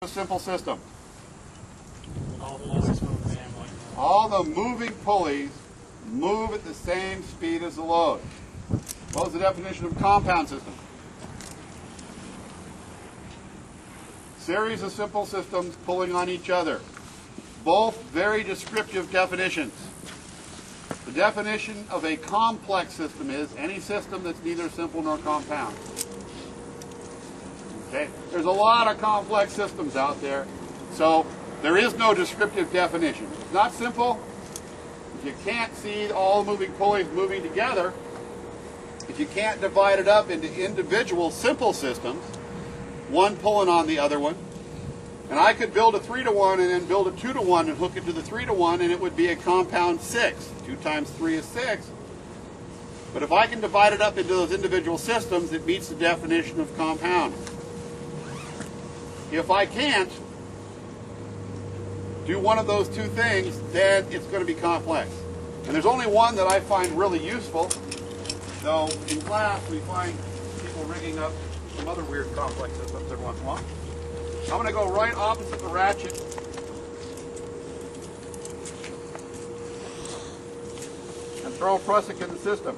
A simple system. All the moving pulleys move at the same speed as the load. What was the definition of a compound system? Series of simple systems pulling on each other. Both very descriptive definitions. The definition of a complex system is any system that's neither simple nor compound. Okay? There's a lot of complex systems out there, so there is no descriptive definition. It's not simple. If you can't see all the moving pulleys moving together, if you can't divide it up into individual simple systems, one pulling on the other one, and I could build a 3-to-1 and then build a 2-to-1 and hook it to the 3-to-1, and it would be a compound 6. 2 times 3 is 6. But if I can divide it up into those individual systems, it meets the definition of compound. If I can't do one of those two things, then it's going to be complex. And there's only one that I find really useful, though in class we find people rigging up some other weird complex systems every once in a while. I'm going to go right opposite the ratchet. And throw a prusik in the system.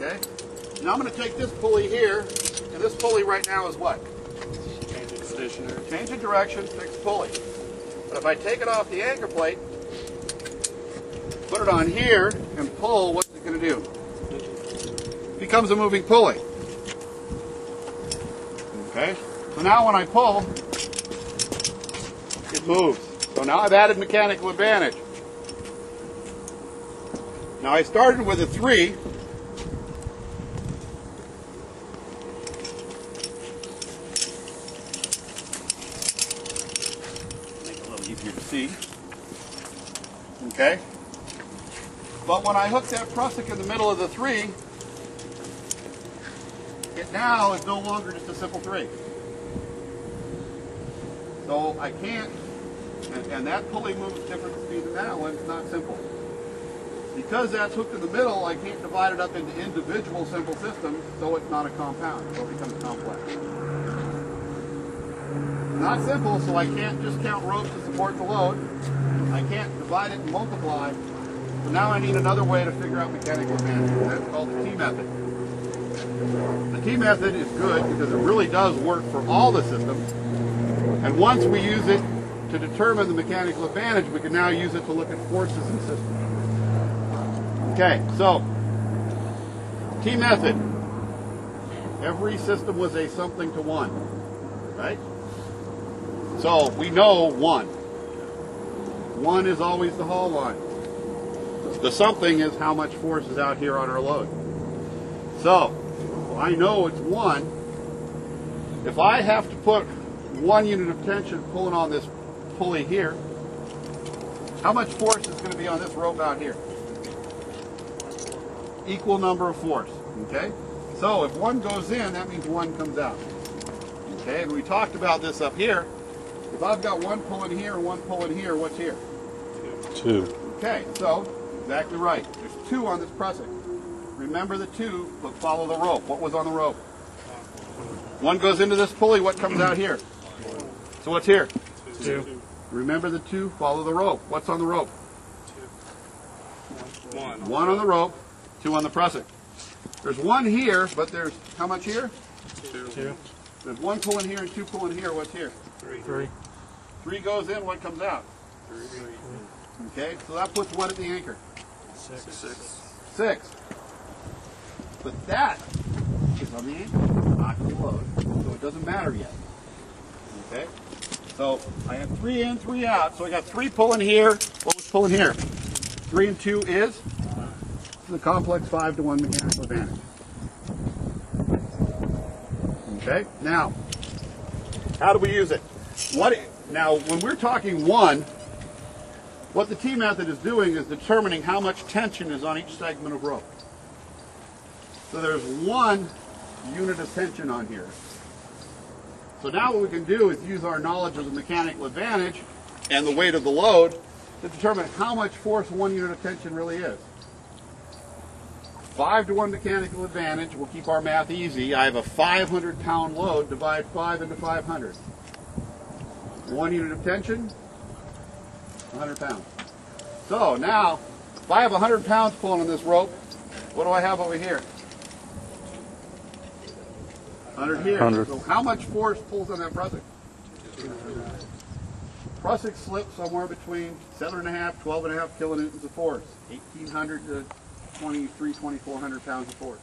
Okay. Now I'm going to take this pulley here, and this pulley right now is what? Stationary. Change of direction, fixed pulley. But if I take it off the anchor plate, put it on here, and pull, what's it going to do? It becomes a moving pulley. Okay. So now when I pull, it moves. So now I've added mechanical advantage. Now I started with a 3. Easier to see. Okay? But when I hook that prusik in the middle of the 3, it now is no longer just a simple 3. So I can't, and that pulley moves different speed than that one, it's not simple. Because that's hooked in the middle, I can't divide it up into individual simple systems, so it's not a compound, so it becomes complex. Not simple, so I can't just count ropes to support the load. I can't divide it and multiply. So now I need another way to figure out mechanical advantage. That's called the T method. The T method is good because it really does work for all the systems. And once we use it to determine the mechanical advantage, we can now use it to look at forces in the system. Okay, so T method. Every system was a something to 1, right? So we know 1. 1 is always the haul line. The something is how much force is out here on our load. So I know it's 1. If I have to put 1 unit of tension pulling on this pulley here, how much force is going to be on this rope out here? Equal number of force. Okay? So if 1 goes in, that means 1 comes out. Okay? And we talked about this up here. If I've got 1 pulling here and 1 pulling here, what's here? 2. Okay, so exactly right. There's 2 on this prusik. Remember the 2, but follow the rope. What was on the rope? 1 goes into this pulley, what comes out here? So what's here? 2. Remember the 2, follow the rope. What's on the rope? 1. 1 on the rope, 2 on the prusik. There's 1 here, but there's how much here? 2. There's 1 pulling here and 2 pulling here. What's here? 3. 3 goes in, what comes out? 3. Okay, so that puts what at the anchor? 6. But that is on the anchor, not the load, so it doesn't matter yet. Okay, so I have 3 in, 3 out, so I got 3 pulling here. What was pulling here? 3 and 2 is the complex 5-to-1 mechanical advantage. Okay, now, how do we use it? Now, when we're talking 1, what the T method is doing is determining how much tension is on each segment of rope. So there's 1 unit of tension on here. So now what we can do is use our knowledge of the mechanical advantage and the weight of the load to determine how much force 1 unit of tension really is. 5-to-1 mechanical advantage. We'll keep our math easy. I have a 500-pound load. Divide 5 into 500. 1 unit of tension, 100 pounds. So now, if I have 100 pounds pulling on this rope, what do I have over here? 100 here. 100. So how much force pulls on that prusik? Prusik slips somewhere between 7.5, 12.5 kilonewtons of force. 1,800 to 2,400 pounds of force.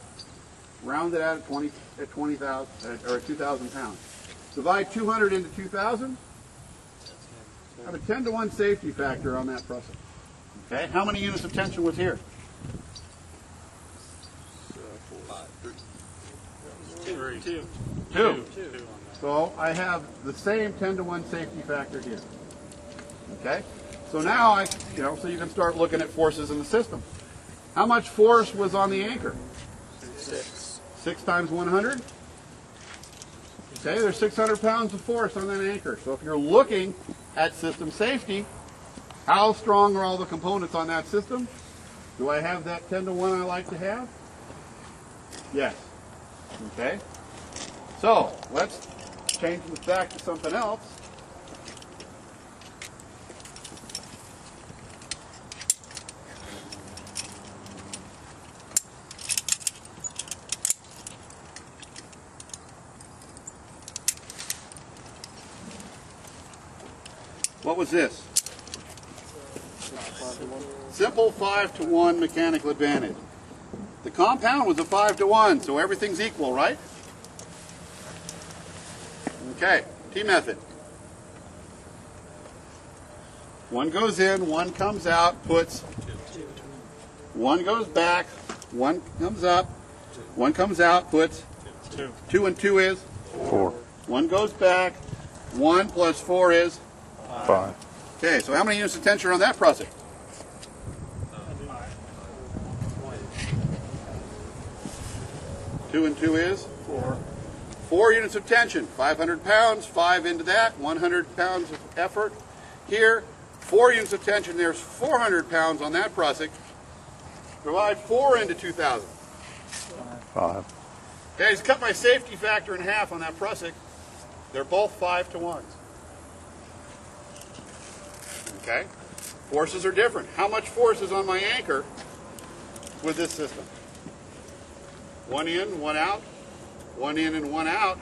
Round it out at 20,000 or 2,000 pounds. Divide 200 into 2,000. I have a 10-to-1 safety factor on that prusik. Okay, how many units of tension was here? 2. So I have the same 10-to-1 safety factor here. Okay, so now so you can start looking at forces in the system. How much force was on the anchor? 6. 6 times 100. Okay, there's 600 pounds of force on that anchor. So if you're looking at system safety, how strong are all the components on that system? Do I have that 10-to-1 I like to have? Yes. Okay. So let's change this back to something else. What was this? Simple 5-to-1 mechanical advantage. The compound was a 5-to-1, so everything's equal, right? Okay, T method. One goes in, one comes out, puts. One goes back, one comes up, one comes out, puts. 2 and 2 is? 4. One goes back, 1 plus 4 is? 5. Okay, so how many units of tension are on that prusik? 2 and 2 is? 4. 4 units of tension, 500 pounds, 5 into that, 100 pounds of effort. Here, 4 units of tension, there's 400 pounds on that prusik. Divide 4 into 2,000. 5. Okay, I just cut my safety factor in half on that prusik. They're both 5-to-1s. Okay? Forces are different. How much force is on my anchor with this system? 1 in, 1 out. 1 in and 1 out.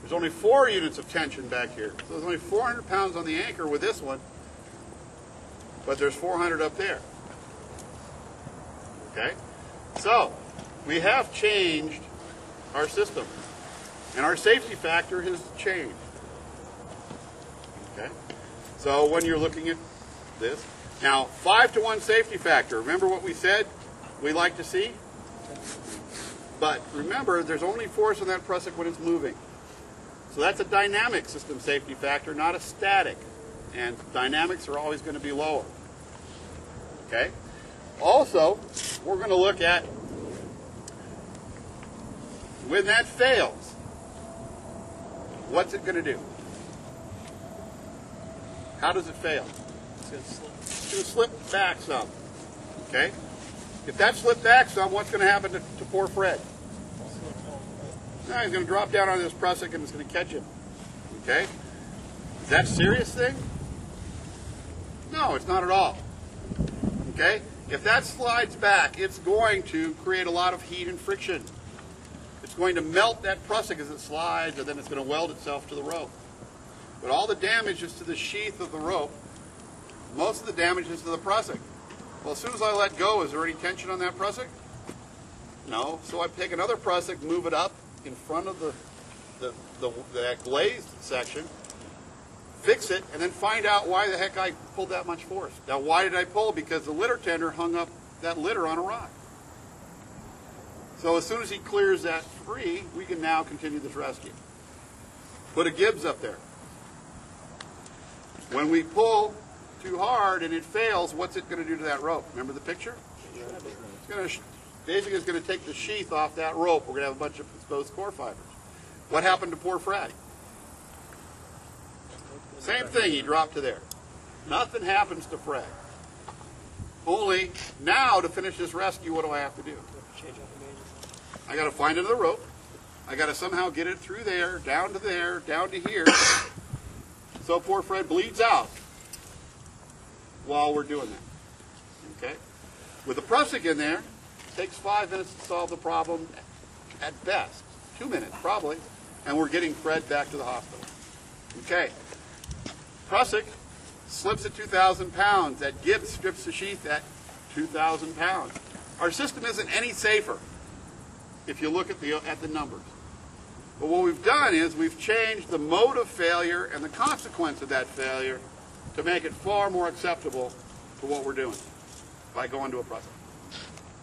There's only 4 units of tension back here. So there's only 400 pounds on the anchor with this one, but there's 400 up there. Okay? So, we have changed our system, and our safety factor has changed. Okay? So when you're looking at this, now 5-to-1 safety factor, remember what we said we like to see? But remember, there's only force on that prusik when it's moving. So that's a dynamic system safety factor, not a static. And dynamics are always going to be lower. Okay? Also, we're going to look at when that fails, what's it going to do? How does it fail? It's going to slip back some. Okay? If that slipped back some, what's going to happen to poor Fred? He's going to drop down on this prusik and it's going to catch him. Okay? Is that a serious thing? No, it's not at all. Okay? If that slides back, it's going to create a lot of heat and friction. It's going to melt that prusik as it slides, and then it's going to weld itself to the rope. But all the damage is to the sheath of the rope. Most of the damage is to the prusik. Well, as soon as I let go, is there any tension on that prusik? No. So I take another prusik, move it up in front of that glazed section, fix it, and then find out why the heck I pulled that much force. Now, why did I pull? Because the litter tender hung up that litter on a rock. So as soon as he clears that free, we can now continue this rescue. Put a Gibbs up there. When we pull too hard and it fails, what's it going to do to that rope? Remember the picture? It's going to, basically it's going to take the sheath off that rope. We're going to have a bunch of exposed core fibers. What happened to poor Fred? Same thing, he dropped to there. Nothing happens to Fred. Only now to finish this rescue, what do I have to do? I got to find another rope. I got to somehow get it through there, down to here. So poor Fred bleeds out while we're doing that. Okay? With the prusik in there, it takes 5 minutes to solve the problem at best. 2 minutes, probably. And we're getting Fred back to the hospital. Okay. Prusik slips at 2,000 pounds. That Gibbs strips the sheath at 2,000 pounds. Our system isn't any safer if you look at the numbers. But what we've done is we've changed the mode of failure and the consequence of that failure to make it far more acceptable to what we're doing by going to a prusik.